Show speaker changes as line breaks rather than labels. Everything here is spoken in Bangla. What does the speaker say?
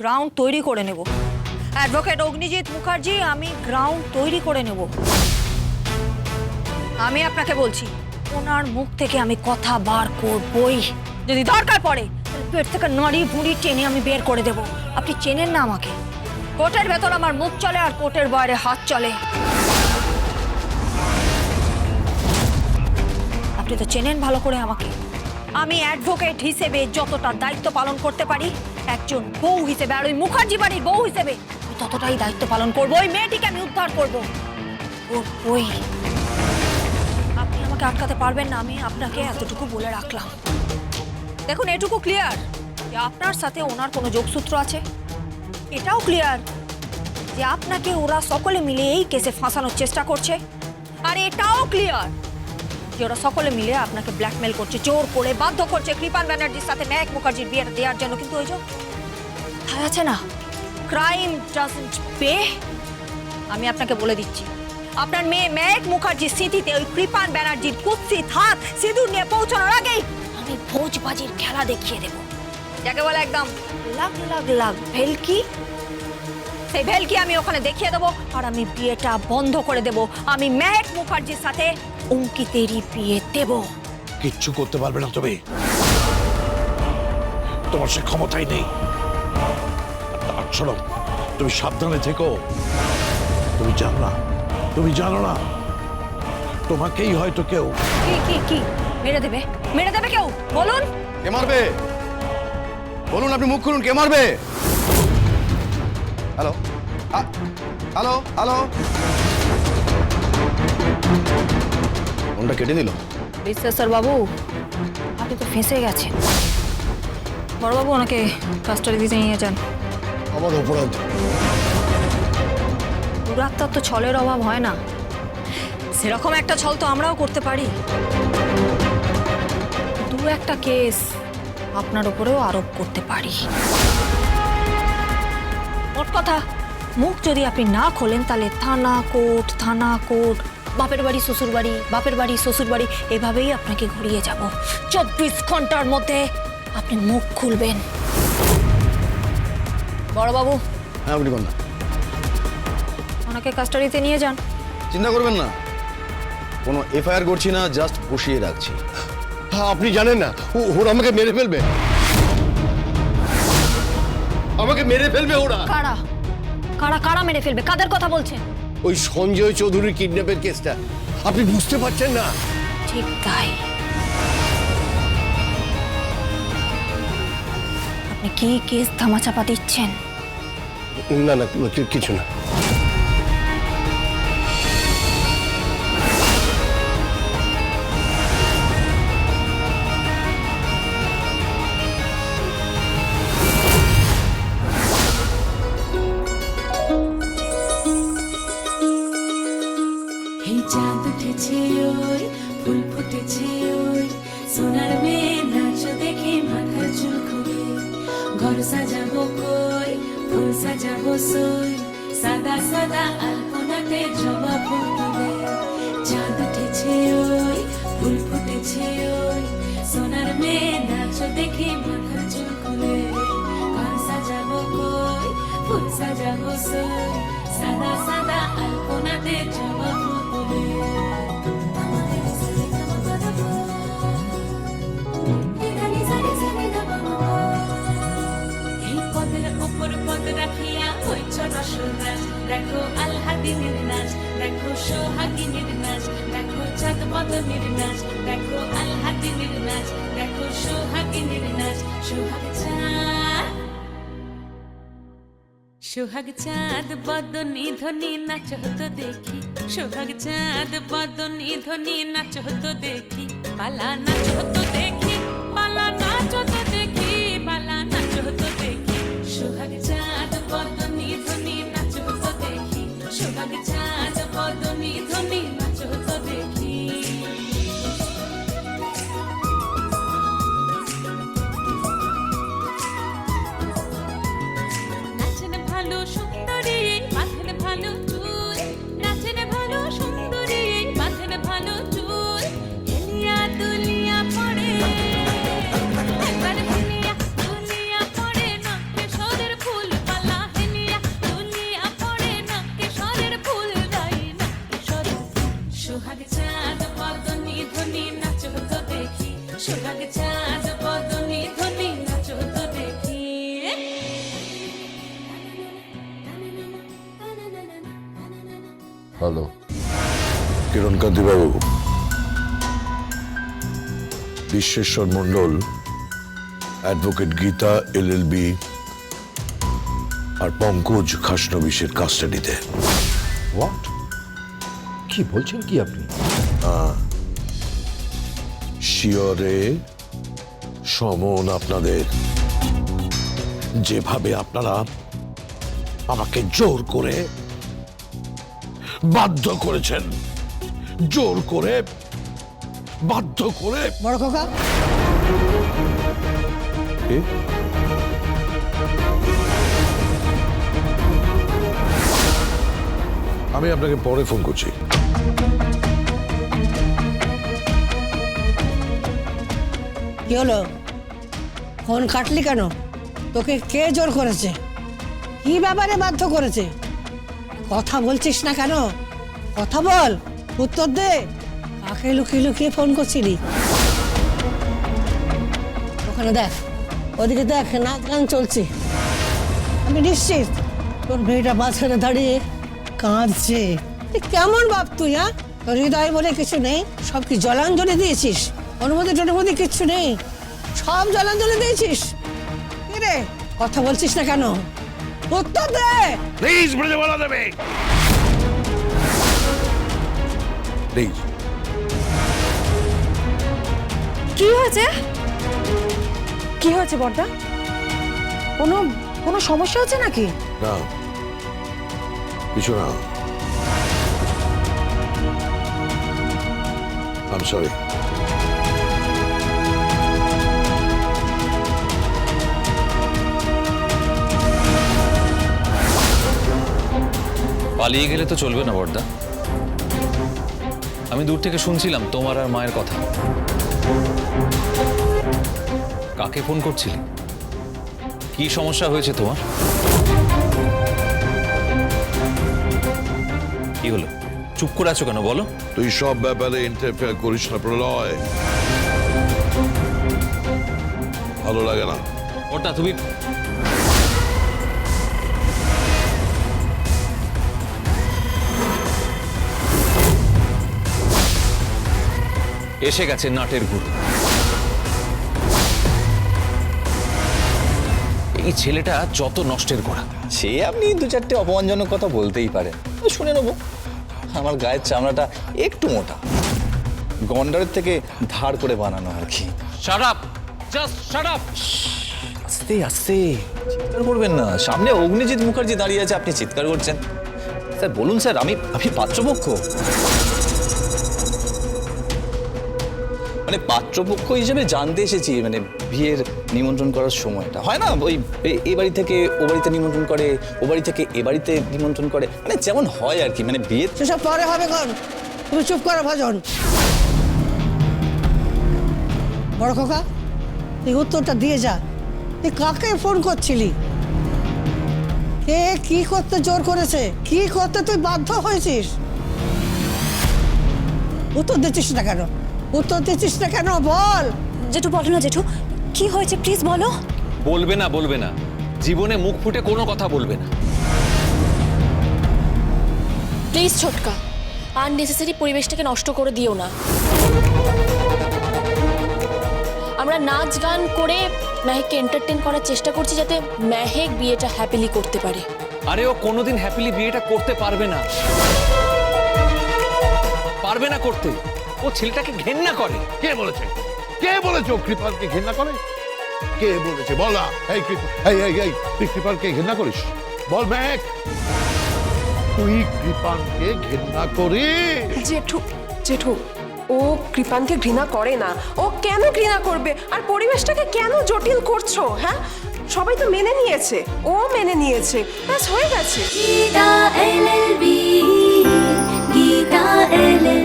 গ্রাউন্ড তৈরি করে নেব। অ্যাডভোকেট অগ্নিজিৎ মুখার্জি, আমি গ্রাউন্ড তৈরি করে নেব। আমি আপনাকে বলছি, ওনার মুখ থেকে আমি কথা বার করবই। যদি দরকার পড়ে পেট থেকে নাড়ি ভুঁড়ি টেনে আমি বের করে দেব। আপনি চেনেন না আমাকে। কোর্টের ভেতর আমার মুখ চলে আর কোর্টের বাইরে হাত চলে। আপনি তো চেনেন ভালো করে আমাকে। আমি অ্যাডভোকেট হিসেবে যতটা দায়িত্ব পালন করতে পারি, একজন বউ হিসেবে আর ওই মুখার্জি বাড়ির বউ হিসেবে আমি ততটাই দায়িত্ব পালন করবো। ওই মেয়েটিকে আমি উদ্ধার করবো। ওই আপনি আমাকে আটকাতে পারবেন না, আমি আপনাকে এতটুকু বলে রাখলাম। দেখুন, এটুকু ক্লিয়ার যে আপনার সাথে ওনার কোনো যোগসূত্র আছে। এটাও ক্লিয়ার যে আপনাকে ওরা সকলে মিলে এই কেসে ফাঁসানোর চেষ্টা করছে। আর এটাও ক্লিয়ার যে ওরা সকলে মিলে আপনাকে ব্ল্যাকমেল করছে, জোর করে বাধ্য করছে কৃপান ব্যানার্জির সাথে মেহেক মুখার্জির বিয়ে দেওয়ার জন্য। কিন্তু ওই যে আছে না, ক্রাইম ডাজন্ট পে। আমি আপনাকে বলে দিচ্ছি, আপনার মেয়ে মেহেক মুখার্জির স্মৃতিতে ওই কৃপান ব্যানার্জির কুৎসিত হাত সিঁদুর নিয়ে পৌঁছানোর আগেই আমি ভোজবাজির খেলা দেখিয়ে দেব। যাকে বলে একদম লাগ লাগ লাগ ভেলকি, সেই ভেলকি আমি ওখানে দেখিয়ে দেবো। আর আমি বিয়েটা বন্ধ করে দেব। আমি মেহেক মুখার্জির সাথে অঙ্কিতেরই বিয়ে দেব।
কিচ্ছু করতে পারবে না তুমি, তোমার সে ক্ষমতাই নেই। আর শোনো, তুমি সাবধানে থেকো। তুমি জানো না তোমাকেই হয়তো কেউ
কি মেরে দেবে? মেরে দেবে কেউ? বলুন।
কে মারবে বলুন, আপনি মুখ খুলুন, কে মারবে? হ্যালো হ্যালো হ্যালো, ফোনটা কেটে নিল।
বিশ্বেশ্বর বাবু, আপনি তো ফেঁসে গেছেন। বড়বাবু, ওনাকে কাস্টাডি দিতে নিয়ে যান।
আমার অপরাধ।
দুরাত্মার তো ছলের অভাব হয় না। সেরকম একটা ছল তো আমরাও করতে পারি। দু একটা কেস আপনার উপরেও আরোপ করতে পারি। মোট কথা, মুখ যদি আপনি না খোলেন তাহলে থানা কোর্ট, বাপের বাড়ি শ্বশুর বাড়ি, বাপের বাড়ি শ্বশুর বাড়ি, এভাবেই আপনাকে ঘুরিয়ে যাব। 24 ঘন্টার মধ্যে আপনি মুখ খুলবেন। বড়বাবু,
হ্যাঁ আপনি বলুন।
ওনাকে কাস্টাডিতে নিয়ে যান।
চিন্তা করবেন না, কোনো এফআইআর করছি না, জাস্ট বসিয়ে রাখছি।
হ্যাঁ, আপনি জানেন না ওরা আমাকে মেরে ফেলবে। আমাকে মেরে ফেলবে ওরা।
কারা কারা কারা মেরে ফেলবে? কাদের কথা বলছেন?
ওই সঞ্জয় চৌধুরীর কিডন্যাপের কেসটা আপনি বুঝতে পারছেন না?
ঠিক তাই। আপনি কি কেস ধামাচাপা দিচ্ছেন?
না কিছু না।
চাঁদ উঠেছে ওই, ফুল ফুটেছে ওই, সোনার মেয়ে নাচ দেখে মাথার চুল খুলে। ঘর সাজাবো কই, ফুল সাজাবো সই, সাদা সাদা আলপনাতে জবা ফুল তুলে। চাঁদ উঠেছে ওই, ফুল ফুটেছে ওই, সোনার মেয়ে নাচ দেখে মাথার চুল খুলে। ঘর সাজাবো কই, ফুল সাজাবো সই, সাদা সাদা আলপনাতে জবা ফুল তুলে। এই পদের উপর পদ রাখিয়া হইছ রসরাজ। দেখো আলহাদিনের নাচ, দেখো সোহাগিনীর নাচ, দেখো চাঁদ বদনের নাচ, দেখো আলহাদিনের নাচ, দেখো সোহাগিনীর নাচ। সোহাগ চাঁদ বদনী ধ্বনি নাচ হতো দেখি, সোহাগ চাঁদ বদনী ধ্বনি নাচ হতো দেখি। পালা নাচ হতো দেখি, পালা নাচ হতো দেখি, পালা নাচ হতো দেখি। সোহাগ চাঁদ বদনী ধ্বনি নাচ হতো দেখি, সোহাগ চাঁদ বদনী ধ্বনি নাচ হতো দেখি। নাচেন ভালো সুন্দরী, বাঁধেন ভালো চুল, নাচেন ভালো সুন্দরী, বাঁধেন ভালো চুল। হেলিয়া দুলিয়া পড়ে, একবার হেলিয়া
হ্যালো, কিরণকান্তি বাবু, বিশ্বেশ্বর মণ্ডল, অ্যাডভোকেট গীতা LLB আর পঙ্কজ খাসনবিশের কাস্টাডিতে।
হোয়াট? কি বলছেন কি আপনি?
শিয়রে সমন আপনাদের। যেভাবে আপনারা আমাকে জোর করে বাধ্য করেছেন, জোর করে বাধ্য করে।
বড় খোকা,
এ? আমি আপনাকে পরে ফোন করছি।
কি হলো? ফোন কাটলি কেন? তোকে কে জোর করেছে? কি ব্যাপারে বাধ্য করেছে? কথা বলছিস না কেন? কথা বল, উত্তর দে। কাকে লুকিয়ে লুকিয়ে ফোন করছিলি? ওখানে দেখ, ওদিকে দেখ, নাচ গান চলছে। আমি নিশ্চিত তোর মেয়েটা মাঝখানে দাঁড়িয়ে কাঁদছে। এ কেমন বাপ তুই? হ্যাঁ, তোর হৃদয় বলে কিছু নেই? সব কি জলাঞ্জলি দিয়েছিস? অনুমতি টনুমতি কিচ্ছু নেই, সব জলাঞ্জলি দিয়েছিস। কি রে, কথা বলছিস না কেন? উত্তর দে।
প্লিজ ব্রজবালা দেবে, প্লিজ।
কি হয়েছে? কি হয়েছে বড়দা? কোনো সমস্যা হচ্ছে নাকি?
না, কিছু না। I am sorry.
পালিয়ে গেলে তো চলবে না বড়দা। আমি দূর থেকে শুনছিলাম তোমার আর মায়ের কথা। কাকে ফোন করছিলে? কি সমস্যা হয়েছে তোমার? কি হলো, চুপ করে আছো কেন বলো?
তুই সব ব্যাপারে ইন্টারফেয়ার করিস না প্রলয়, ভালো লাগে না।
বড়দা তুমি এসে গেছে নাটের গুরু। এই ছেলেটা যত নষ্টের গোড়া।
সে আপনি দু চারটে অপমানজনক কথা বলতেই পারেন, শুনে নেবো। আমার গায়ের চামড়াটা একটু মোটা, গন্ডারের থেকে ধার করে বানানো আর কি।
Shut up, just shut up.
আস্তে আস্তে, চিৎকার করবেন না। সামনে অগ্নিজিৎ মুখার্জি দাঁড়িয়ে আছে, আপনি চিৎকার করছেন। স্যার বলুন স্যার, আমি পাত্রপক্ষ। মানে পাত্রপক্ষ হিসেবে জানতে এসেছি, মানে বিয়ের নিমন্ত্রণ করার সময়টা হয় না, ওই এ বাড়ি থেকে ও বাড়িতে নিমন্ত্রণ করে, ও বাড়ি থেকে এ বাড়িতে নিমন্ত্রণ করে, মানে যেমন হয় আর কি, মানে বিয়ে।
সেসব পরে হবে কর, তুমি চুপ করো ভজন। বড় খোকা, তুই উত্তরটা দিয়ে যা। তুই কাকে ফোন করছিলি? কে কি করতে জোর করেছে? কি করতে তুই বাধ্য হয়েছিস? উত্তর দিচ্ছিস না কেন? উত্তর দিচ্ছিস না কেন? বল।
জেঠু বলো না জেঠু, কি হয়েছে প্লিজ বলো।
বলবে না, বলবে না, জীবনে মুখ ফুটে কোনো কথা বলবে না।
প্লিজ ছোটকা, আননেসেসারি পরিবেশটাকে নষ্ট করে দিও না। আমরা নাচ গান করে মেহেককে এন্টারটেইন করার চেষ্টা করছি, যাতে মেহেক বিয়েটা হ্যাপিলি করতে পারে।
আরে ও কোনোদিন হ্যাপিলি বিয়েটা করতে পারবে না, পারবে না করতে। ও ছেলেটাকে ঘেন্না করে।
কে বলেছে? কে বলেছে ও কৃপালকে ঘৃণা করে? কে বলেছে বল না। এই তুই কৃপালকে ঘৃণা করিস? বল ম্যাক, তুই কৃপালকে ঘৃণা করিস?
জেঠু জেঠু, ও কৃপানকে ঘৃণা করে না। ও কেন ঘৃণা করবে? আর পরিবেশটাকে কেন জটিল করছো? হ্যাঁ, সবাই তো মেনে নিয়েছে, ও মেনে নিয়েছে, ব্যাস হয়ে গেছে।
Gita LLB, Gita LLB।